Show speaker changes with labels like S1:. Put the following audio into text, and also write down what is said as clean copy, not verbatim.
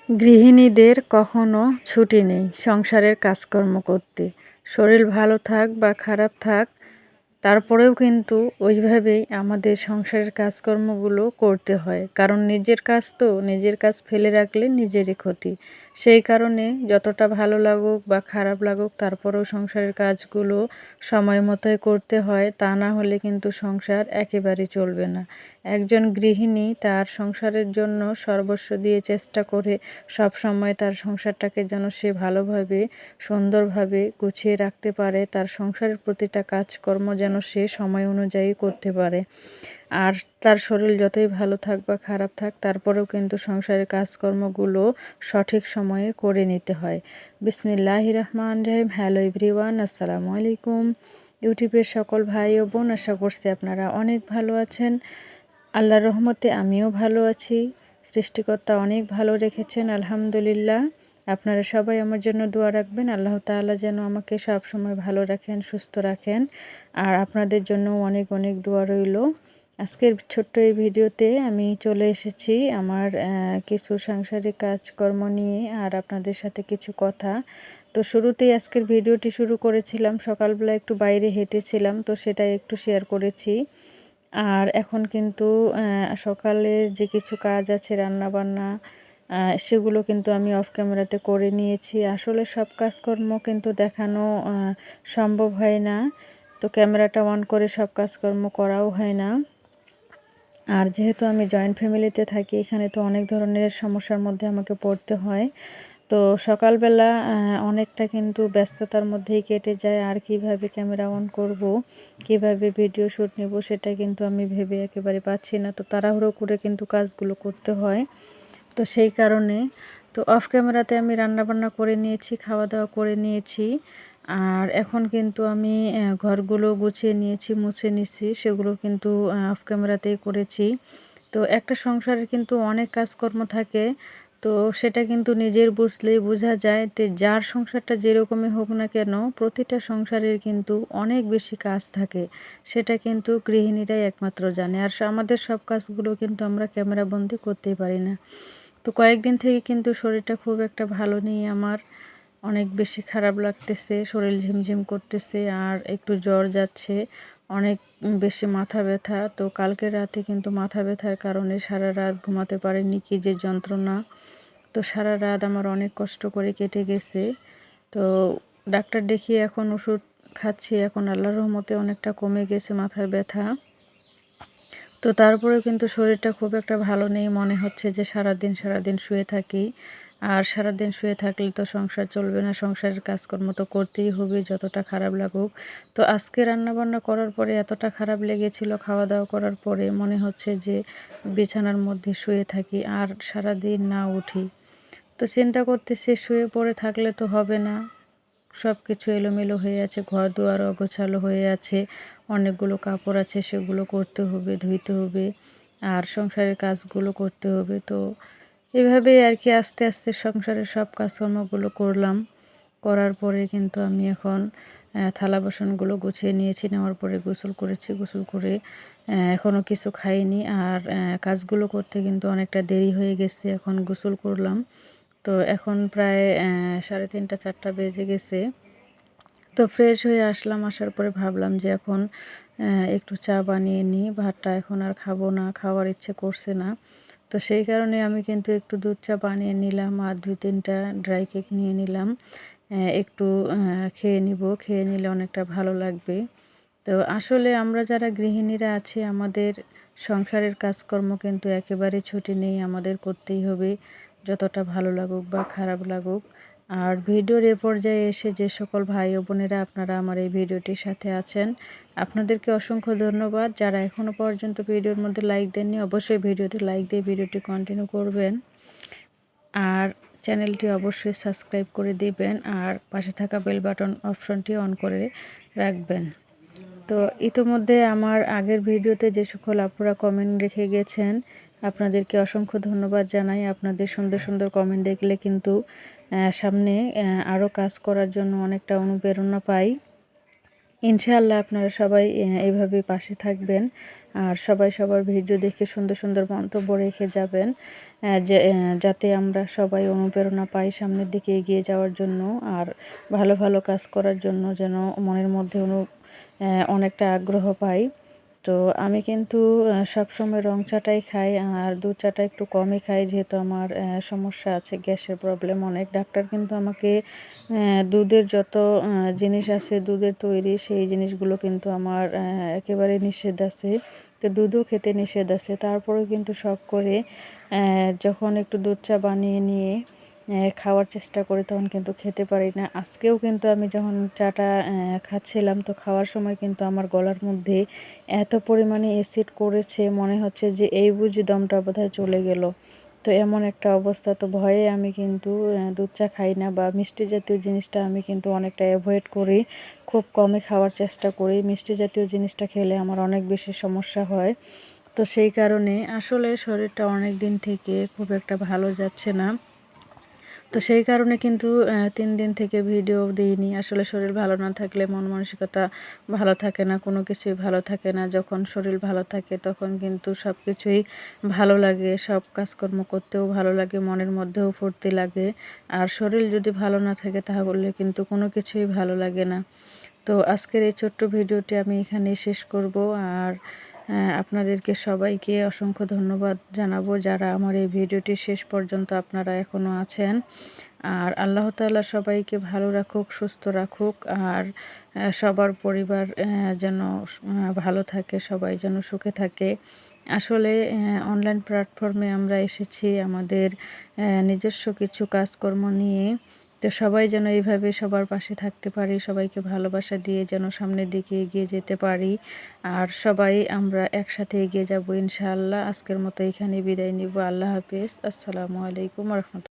S1: গৃহিণীদের কখনো ছুটি নেই সংসারের কাজকর্ম করতে। শরীর ভালো থাক বা খারাপ থাক, তারপরেও কিন্তু ওইভাবেই আমাদের সংসারের কাজকর্মগুলো করতে হয়। কারণ নিজের কাজ তো, নিজের কাজ ফেলে রাখলে নিজেরই ক্ষতি। সেই কারণে যতটা ভালো লাগুক বা খারাপ লাগুক, তারপরেও সংসারের কাজগুলো সময় মতোই করতে হয়। তা না হলে কিন্তু সংসার একেবারেই চলবে না। একজন গৃহিণী তার সংসারের জন্য সর্বস্ব দিয়ে চেষ্টা করে সব সময় তার সংসারটাকে যেন সে ভালোভাবে, সুন্দরভাবে গুছিয়ে রাখতে পারে। তার সংসারের প্রতিটা কাজকর্ম যেন সে সময় অনুযায়ী করতে পারে। আর তার শরীর যতই ভালো থাক বা খারাপ থাক, তারপরেও কিন্তু সংসারের কাজকর্মগুলো সঠিক সময়ে করে নিতে হয়। বিসমিল্লাহির রহমানির রহিম। হ্যালো এভরিওয়ান, আসসালামু আলাইকুম। ইউটিউবের সকল ভাই ও বোন, আশা করছি আপনারা অনেক ভালো আছেন। আল্লাহর রহমতে আমিও ভালো আছি। সৃষ্টিকর্তা অনেক ভালো রেখেছেন, আলহামদুলিল্লাহ। আপনারা সবাই আমার জন্য দোয়া রাখবেন। আল্লাহ তাআলা যেন আমাকে সব সময় ভালো রাখেন, সুস্থ রাখেন। আর আপনাদের জন্য অনেক অনেক দোয়া রইল। আজকের ছোট্ট এই ভিডিওতে আমি চলে এসেছি আমার কিছু সাংসারিক কাজকর্ম নিয়ে, আর আপনাদের সাথে কিছু কথা। তো শুরুতেই আজকের ভিডিওটি শুরু করেছিলাম, সকালবেলা একটু বাইরে হেঁটেছিলাম, তো সেটাই একটু শেয়ার করেছি। আর এখন কিন্তু সকালের যে কিছু কাজ আছে, রান্নাবান্না, সেগুলো কিন্তু আমি অফ ক্যামেরাতে করে নিয়েছি। আসলে সব কাজকর্ম কিন্তু দেখানো সম্ভব হয় না, তো ক্যামেরাটা অন করে সব কাজকর্ম করাও হয় না। আর যেহেতু আমি জয়েন্ট ফ্যামিলিতে থাকি, এখানে তো অনেক ধরনের সমস্যার মধ্যে আমাকে পড়তে হয়। তো সকালবেলা অনেকটা কিন্তু ব্যস্ততার মধ্যেই কেটে যায়। আর কিভাবে ক্যামেরা অন করব, কিভাবে ভিডিও শ্যুট নেব, সেটা কিন্তু আমি ভেবে একেবারে পাচ্ছি না। তো তাড়াহুড়ো করে কিন্তু কাজগুলো করতে হয়। তো সেই কারণে তো অফ ক্যামেরাতে আমি রান্নাবান্না করে নিয়েছি, খাওয়া দাওয়া করে নিয়েছি। আর এখন কিন্তু আমি ঘরগুলো গুছিয়ে নিয়েছি, মুছে নিচ্ছি, সেগুলো কিন্তু অফ ক্যামেরাতেই করেছি। তো একটা সংসারে কিন্তু অনেক কাজকর্ম থাকে, তো সেটা কিন্তু নিজের বুঝলেই বোঝা যায়। তো যার সংসারটা যেরকমই হোক না কেন, প্রতিটা সংসারের কিন্তু অনেক বেশি কাজ থাকে। সেটা কিন্তু গৃহিণীরাই একমাত্র জানে। আর আমাদের সব কাজগুলো কিন্তু আমরা ক্যামেরাবন্দি করতেই পারি না। তো কয়েকদিন থেকে কিন্তু শরীরটা খুব একটা ভালো নেই আমার। অনেক বেশি খারাপ লাগতেছে, শরীর ঝিমঝিম করতেছে, আর একটু জ্বর যাচ্ছে, অনেক বেশি মাথা ব্যথা। তো কালকে রাতে কিন্তু মাথা ব্যথার কারণে সারা রাত ঘুমাতে পারিনি, কী যে যন্ত্রণা। তো সারা রাত আমার অনেক কষ্ট করে কেটে গেছে। তো ডাক্তার দেখিয়ে এখন ওষুধ খাচ্ছি, এখন আল্লাহর রহমতে অনেকটা কমে গেছে মাথার ব্যথা। তো তারপরেও কিন্তু শরীরটা খুব একটা ভালো নেই, মনে হচ্ছে যে সারাদিন শুয়ে থাকি। আর সারাদিন শুয়ে থাকলে তো সংসার চলবে না, সংসারের কাজকর্ম তো করতেই হবে যতটা খারাপ লাগুক। তো আজকে রান্নাবান্না করার পরে এতটা খারাপ লেগেছিল, খাওয়া দাওয়া করার পরে মনে হচ্ছে যে বিছানার মধ্যে শুয়ে থাকি আর সারাদিন না উঠি। তো চিন্তা করতেছি শুয়ে পড়ে থাকলে তো হবে না, সব কিছু এলোমেলো হয়ে আছে, ঘর দুয়ার অগোছালো হয়ে আছে, অনেকগুলো কাপড় আছে, সেগুলো করতে হবে, ধুইতে হবে, আর সংসারের কাজগুলো করতে হবে। তো এভাবেই আর কি আস্তে আস্তে সংসারের সব কাজকর্মগুলো করলাম। করার পরে কিন্তু আমি এখন থালা বাসনগুলো গুছিয়ে নিয়েছি, নেওয়ার পরে গোসল করেছি, গোসল করে এখনও কিছু খাইনি। আর কাজগুলো করতে কিন্তু অনেকটা দেরি হয়ে গেছে, এখন গোসল করলাম। তো এখন প্রায় 3:30-4টা বেজে গেছে। তো ফ্রেশ হয়ে আসলাম, আসার পরে ভাবলাম যে এখন একটু চা বানিয়ে নিই, ভাতটা এখন আর খাবো না, খাওয়ার ইচ্ছে করছে না। তো সেই কারণে আমি কিন্তু একটু দুধ চা বানিয়ে নিলাম, আর 2-3টা ড্রাই কেক নিয়ে নিলাম। একটু খেয়ে নিব, খেয়ে নিলে অনেকটা ভালো লাগবে। তো আসলে আমরা যারা গৃহিণীরা আছি, আমাদের সংসারের কাজকর্ম কিন্তু একেবারে ছুটি নেই, আমাদের করতেই হবে, যতটা ভালো লাগুক বা খারাপ লাগুক। আর ভিডিওর এ পর্যায়ে এসে যে সকল ভাই ও বোনেরা আপনারা আমার এই ভিডিওটির সাথে আছেন, আপনাদেরকে অসংখ্য ধন্যবাদ। যারা এখনও পর্যন্ত ভিডিওর মধ্যে লাইক দেননি, অবশ্যই ভিডিওতে লাইক দিয়ে ভিডিওটি কন্টিনিউ করবেন। আর চ্যানেলটি অবশ্যই সাবস্ক্রাইব করে দিবেন, আর পাশে থাকা বেল বাটন অপশনটি অন করে রাখবেন। তো ইতোমধ্যে আমার আগের ভিডিওতে যে সকল আপুরা কমেন্ট রেখে গেছেন, আপনাদেরকে অসংখ্য ধন্যবাদ জানাই। আপনাদের সুন্দর সুন্দর কমেন্ট দেখলে কিন্তু সামনে আরও কাজ করার জন্য অনেকটা অনুপ্রেরণা পাই। ইনশাআল্লাহ আপনারা সবাই এইভাবে পাশে থাকবেন আর সবাই সবার ভিডিও দেখে সুন্দর সুন্দর মন্তব্য রেখে যাবেন, যাতে আমরা সবাই অনুপ্রেরণা পাই সামনের দিকে এগিয়ে যাওয়ার জন্য আর ভালো ভালো কাজ করার জন্য, যেন মনের মধ্যে অনেকটা আগ্রহ পাই। তো আমি কিন্তু সবসময় রং চাটাই খাই আর দুধ চাটা একটু কমই খাই, যেহেতু আমার সমস্যা আছে, গ্যাসের প্রবলেম অনেক। ডাক্তার কিন্তু আমাকে দুধের যত জিনিস আছে দুধের তৈরি সেই জিনিসগুলো কিন্তু আমার একেবারে নিষেধ আছে। তো দুধও খেতে নিষেধ আছে, তারপরেও কিন্তু শখ করে যখন একটু দুধ চা বানিয়ে নিয়ে খাওয়ার চেষ্টা করি তখন কিন্তু খেতে পারি না। আজকেও কিন্তু আমি যখন চাটা খাচ্ছিলাম, তো খাওয়ার সময় কিন্তু আমার গলার মধ্যে এত পরিমাণে অ্যাসিড করেছে, মনে হচ্ছে যে এই বুঝি দমটা বোধহয় চলে গেল। তো এমন একটা অবস্থা, তো ভয়ে আমি কিন্তু দুধ চা খাই না বা মিষ্টি জাতীয় জিনিসটা আমি কিন্তু অনেকটা অ্যাভয়েড করি, খুব কমই খাওয়ার চেষ্টা করি। মিষ্টি জাতীয় জিনিসটা খেলে আমার অনেক বেশি সমস্যা হয়। তো সেই কারণে আসলে শরীরটা অনেক দিন থেকে খুব একটা ভালো যাচ্ছে না। তো সেই কারণে কিন্তু ৩ দিন থেকে ভিডিও দিইনি। আসলে শরীর ভালো না থাকলে মন মানসিকতা ভালো থাকে না, কোনো কিছুই ভালো থাকে না। যখন শরীর ভালো থাকে তখন কিন্তু সব কিছুই ভালো লাগে, সব কাজকর্ম করতেও ভালো লাগে, মনের মধ্যেও ফুর্তি লাগে। আর শরীর যদি ভালো না থাকে তাহলে কিন্তু কোনো কিছুই ভালো লাগে না। তো আজকের এই ছোট্ট ভিডিওটি আমি এখানেই শেষ করব। আর আপনাদেরকে সবাইকে অসংখ্য ধন্যবাদ জানাবো যারা আমার এই ভিডিওটি শেষ পর্যন্ত আপনারা এখনও আছেন। আর আল্লাহ তাআলা সবাইকে ভালো রাখুক, সুস্থ রাখুক। আর সবার পরিবার যেন ভালো থাকে, সবাই যেন সুখে থাকে। আসলে অনলাইন প্ল্যাটফর্মে আমরা এসেছি আমাদের নিজস্ব কিছু কাজকর্ম নিয়ে। তো সবাই যেন এইভাবে সবার পাশে থাকতে পারি, সবাইকে ভালোবাসা দিয়ে যেন সামনের দিকে এগিয়ে যেতে পারি। আর সবাই আমরা একসাথে এগিয়ে যাব ইনশাআল্লাহ। আজকের মতো এখানে বিদায় নিব। আল্লাহ হাফেজ। আসসালামু আলাইকুম ওয়া রাহমাতুল্লাহ।